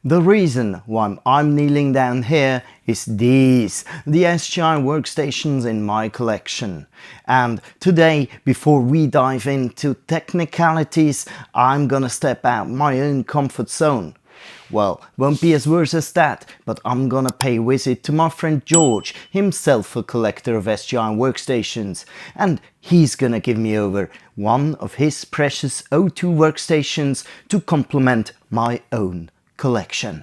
The reason why I'm kneeling down here is these, the SGI workstations in my collection. And today, before we dive into technicalities, I'm gonna step out my own comfort zone. Well, won't be as worse as that, but I'm gonna pay a visit to my friend George, himself a collector of SGI workstations, and he's gonna give me over one of his precious O2 workstations to complement my own collection.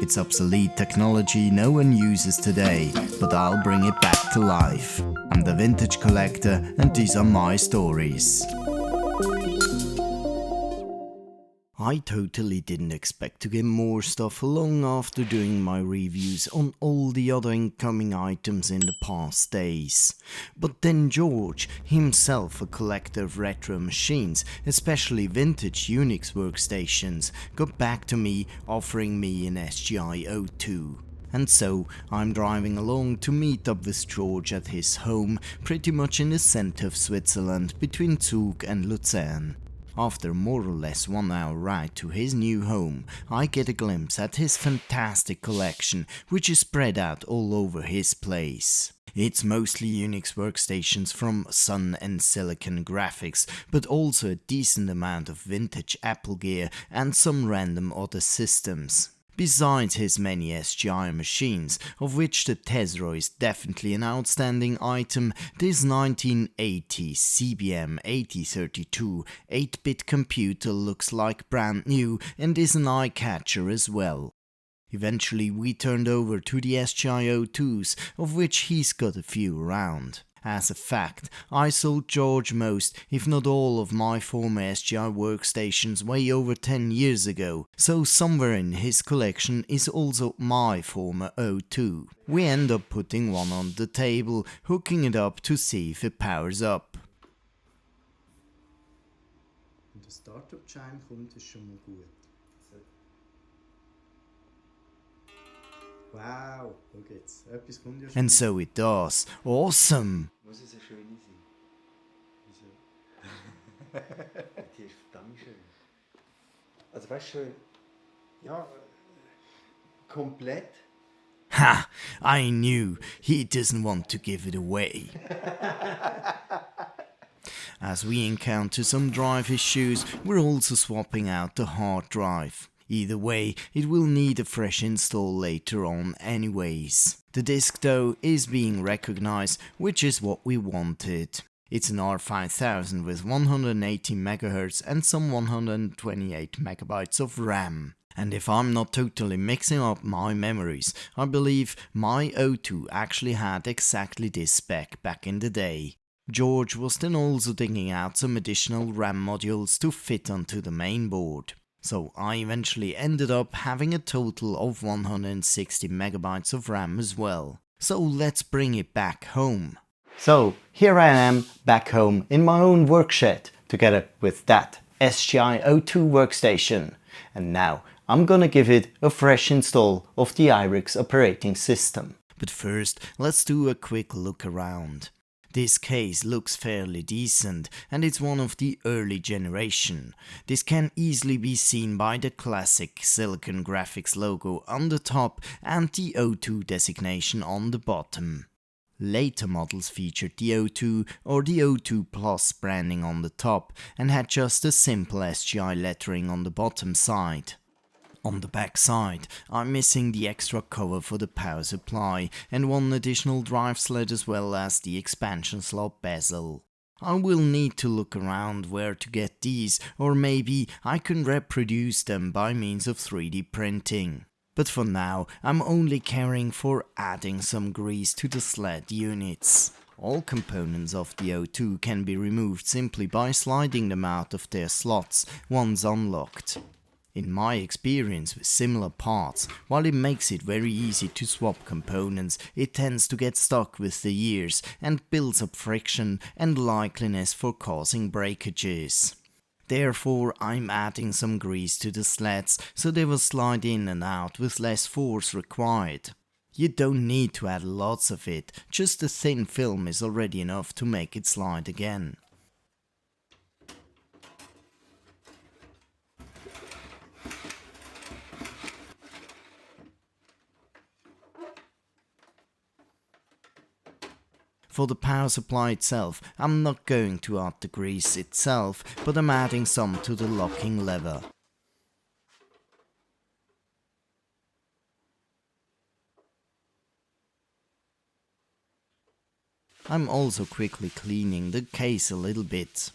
It's obsolete technology no one uses today, but I'll bring it back to life. I'm the vintage collector and these are my stories. I totally didn't expect to get more stuff long after doing my reviews on all the other incoming items in the past days. But then George, himself a collector of retro machines, especially vintage Unix workstations, got back to me offering me an SGI O2. And so I'm driving along to meet up with George at his home, pretty much in the center of Switzerland between Zug and Luzern. After more or less 1 hour ride to his new home, I get a glimpse at his fantastic collection, which is spread out all over his place. It's mostly Unix workstations from Sun and SiliconGraphics, but also a decent amount of vintage Apple gear and some random other systems. Besides his many SGI machines, of which the Tesla is definitely an outstanding item, this 1980 CBM 8032 8-bit computer looks like brand new and is an eye-catcher as well. Eventually we turned over to the SGI O2s, of which he's got a few around. As a fact, I sold George most, if not all, of my former SGI workstations way over 10 years ago, so somewhere in his collection is also my former O2. We end up putting one on the table, hooking it up to see if it powers up. Wenn der Startup-Chime kommt, ist schon mal gut. Wow, schau jetzt. Etwas kommt ja schon. And so it does. Awesome! Muss es eine schöne sein? Wieso? Die ist verdammt schön. Also weißt du, ja, komplett. Ha! I knew he doesn't want to give it away. As we encounter some drive issues, we're also swapping out the hard drive. Either way, it will need a fresh install later on anyways. The disk though is being recognized, which is what we wanted. It's an R5000 with 180 MHz and some 128 MB of RAM. And if I'm not totally mixing up my memories, I believe my O2 actually had exactly this spec back in the day. George was then also digging out some additional RAM modules to fit onto the main board. So I eventually ended up having a total of 160 MB of RAM as well. So let's bring it back home. So here I am back home in my own workshed together with that SGI O2 workstation. And now I'm gonna give it a fresh install of the IRIX operating system. But first, let's do a quick look around. This case looks fairly decent and it's one of the early generation. This can easily be seen by the classic SiliconGraphics logo on the top and the O2 designation on the bottom. Later models featured the O2 or the O2 Plus branding on the top and had just a simple SGI lettering on the bottom side. On the back side, I'm missing the extra cover for the power supply and one additional drive slot as well as the expansion slot bezel. I will need to look around where to get these, or maybe I can reproduce them by means of 3D printing. But for now, I'm only caring for adding some grease to the sled units. All components of the O2 can be removed simply by sliding them out of their slots once unlocked. In my experience with similar parts, while it makes it very easy to swap components, it tends to get stuck with the years and builds up friction and likeliness for causing breakages. Therefore, I'm adding some grease to the sleds so they will slide in and out with less force required. You don't need to add lots of it, just a thin film is already enough to make it slide again. For the power supply itself, I'm not going to add the grease itself, but I'm adding some to the locking lever. I'm also quickly cleaning the case a little bit.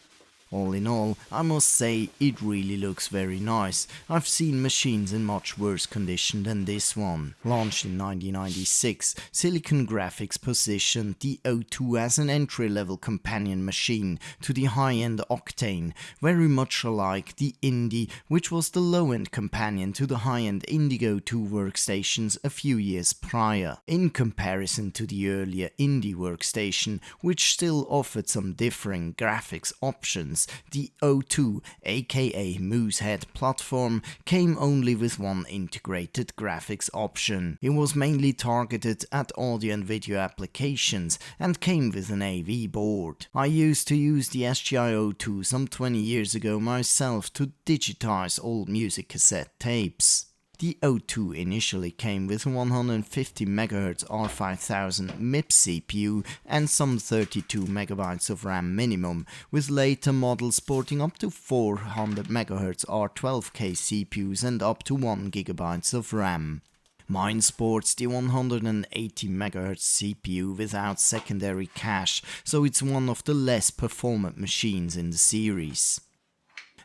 All in all, I must say it really looks very nice. I've seen machines in much worse condition than this one. Launched in 1996, SiliconGraphics positioned the O2 as an entry-level companion machine to the high-end Octane, very much alike the Indie, which was the low-end companion to the high-end Indigo 2 workstations a few years prior. In comparison to the earlier Indie workstation, which still offered some differing graphics options, the O2, aka Moosehead platform, came only with one integrated graphics option. It was mainly targeted at audio and video applications and came with an AV board. I used to use the SGI O2 some 20 years ago myself to digitize old music cassette tapes. The O2 initially came with 150 MHz R5000 MIPS CPU and some 32 MB of RAM minimum, with later models sporting up to 400 MHz R12K CPUs and up to 1 GB of RAM. Mine sports the 180 MHz CPU without secondary cache, so it's one of the less performant machines in the series.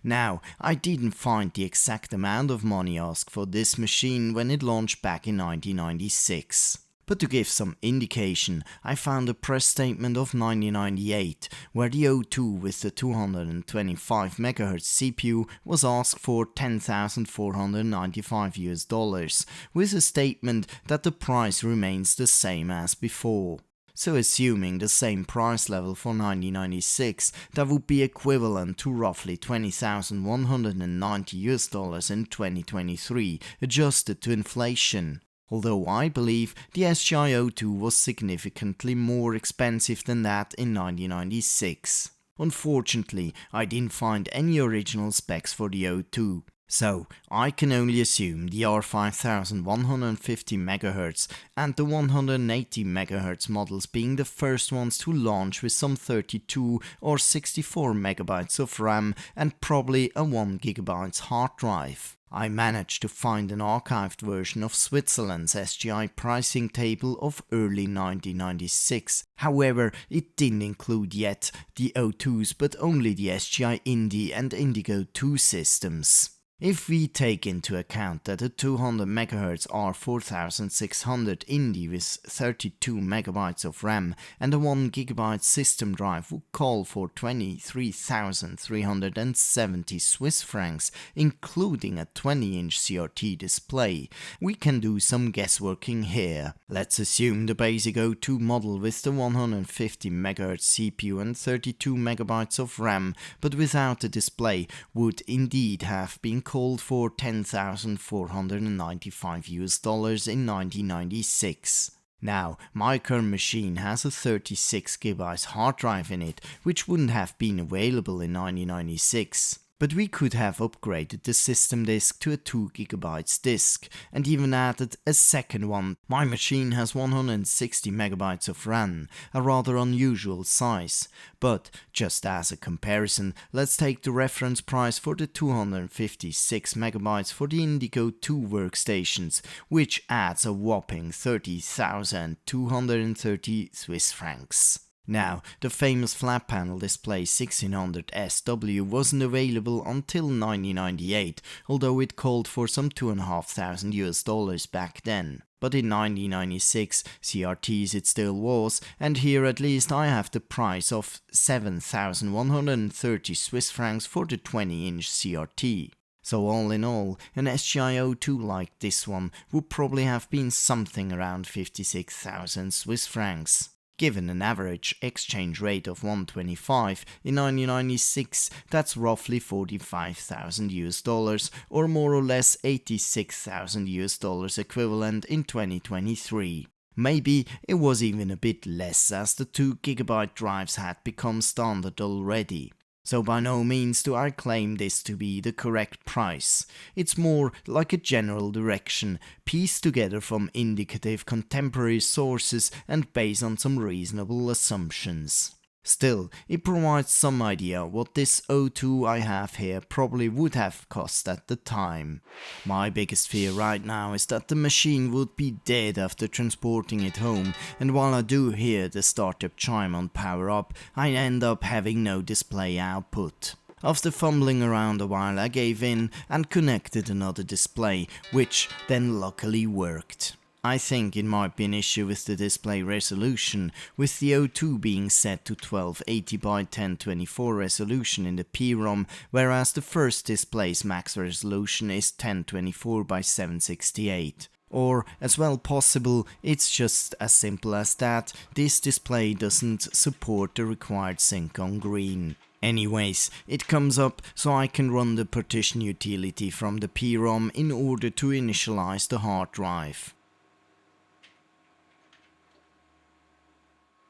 Now, I didn't find the exact amount of money asked for this machine when it launched back in 1996. But to give some indication, I found a press statement of 1998, where the O2 with the 225 MHz CPU was asked for $10,495 with a statement that the price remains the same as before. So assuming the same price level for 1996, that would be equivalent to roughly $20,190 in 2023, adjusted to inflation. Although I believe the SGI O2 was significantly more expensive than that in 1996. Unfortunately, I didn't find any original specs for the O2. So, I can only assume the R5150 MHz and the 180 MHz models being the first ones to launch with some 32 or 64 MB of RAM and probably a 1 GB hard drive. I managed to find an archived version of Switzerland's SGI pricing table of early 1996. However, it didn't include yet the O2s but only the SGI Indie and Indigo 2 systems. If we take into account that a 200 MHz R4600 Indie with 32 MB of RAM and a 1 GB system drive would call for 23,370 Swiss francs, including a 20-inch CRT display, we can do some guessworking here. Let's assume the basic O2 model with the 150 MHz CPU and 32 MB of RAM, but without the display, would indeed have been called for $10,495 in 1996. Now, my current machine has a 36 GB hard drive in it, which wouldn't have been available in 1996. But we could have upgraded the system disk to a 2 GB disk and even added a second one. My machine has 160 MB of RAM, a rather unusual size. But just as a comparison, let's take the reference price for the 256 MB for the Indigo 2 workstations, which adds a whopping 30,230 Swiss francs. Now, the famous flat panel display 1600 SW wasn't available until 1998, although it called for some $2,500 back then. But in 1996, CRTs it still was, and here at least I have the price of 7,130 Swiss francs for the 20-inch CRT. So all in all, an SGI O2 like this one would probably have been something around 56,000 Swiss francs. Given an average exchange rate of 125 in 1996, that's roughly $45,000 or more or less $86,000 equivalent in 2023. Maybe it was even a bit less as the 2 GB drives had become standard already. So by no means do I claim this to be the correct price. It's more like a general direction, pieced together from indicative contemporary sources and based on some reasonable assumptions. Still, it provides some idea what this O2 I have here probably would have cost at the time. My biggest fear right now is that the machine would be dead after transporting it home, and while I do hear the startup chime on power up, I end up having no display output. After fumbling around a while, I gave in and connected another display, which then luckily worked. I think it might be an issue with the display resolution, with the O2 being set to 1280 by 1024 resolution in the PROM, whereas the first display's max resolution is 1024 by 768. Or, as well possible, it's just as simple as that, this display doesn't support the required sync on green. Anyways, it comes up so I can run the partition utility from the PROM in order to initialize the hard drive.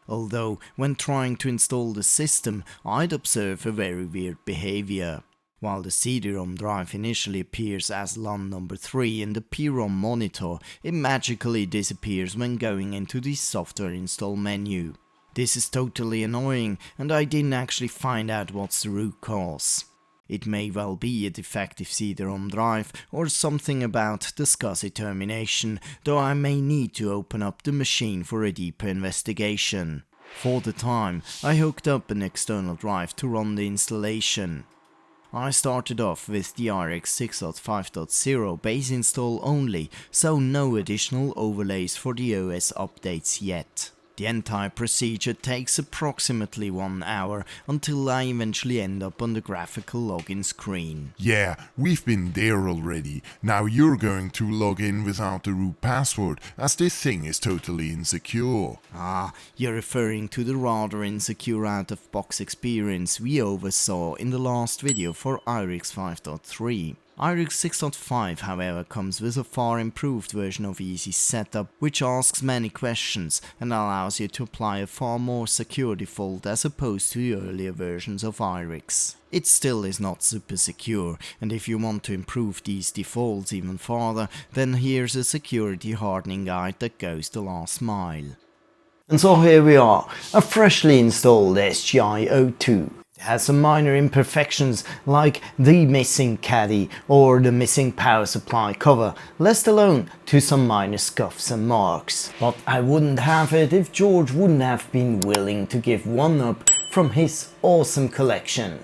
Although, when trying to install the system, I'd observe a very weird behavior. While the CD-ROM drive initially appears as LUN number 3 in the PROM monitor, it magically disappears when going into the software install menu. This is totally annoying, and I didn't actually find out what's the root cause. It may well be a defective CD-ROM drive or something about the SCSI termination, though I may need to open up the machine for a deeper investigation. For the time, I hooked up an external drive to run the installation. I started off with the IRIX 6.5.0 base install only, so no additional overlays for the OS updates yet. The entire procedure takes approximately 1 hour until I eventually end up on the graphical login screen. Yeah, we've been there already. Now you're going to log in without the root password, as this thing is totally insecure. Ah, you're referring to the rather insecure out-of-box experience we oversaw in the last video for IRIX 5.3. IRIX 6.5 however comes with a far improved version of easy setup, which asks many questions and allows you to apply a far more secure default as opposed to the earlier versions of IRIX. It still is not super secure, and if you want to improve these defaults even further, then here's a security hardening guide that goes the last mile. And so here we are, a freshly installed SGI O2. It has some minor imperfections like the missing caddy or the missing power supply cover, let alone to some minor scuffs and marks. But I wouldn't have it if George wouldn't have been willing to give one up from his awesome collection.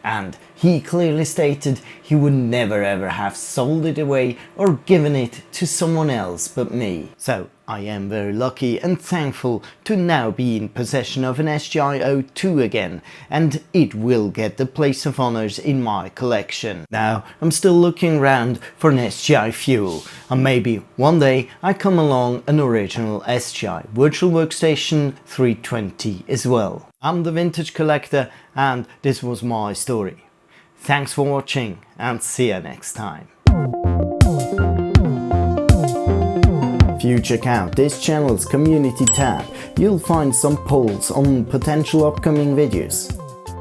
And he clearly stated he would never ever have sold it away or given it to someone else but me. So I am very lucky and thankful to now be in possession of an SGI O2 again, and it will get the place of honors in my collection. Now I'm still looking around for an SGI Fuel, and maybe one day I come along an original SGI Virtual Workstation 320 as well. I'm the Vintage Collector, and this was my story. Thanks for watching, and see you next time. If you check out this channel's community tab, you'll find some polls on potential upcoming videos.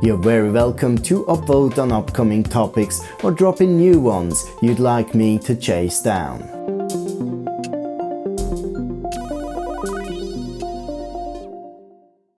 You're very welcome to upvote on upcoming topics or drop in new ones you'd like me to chase down.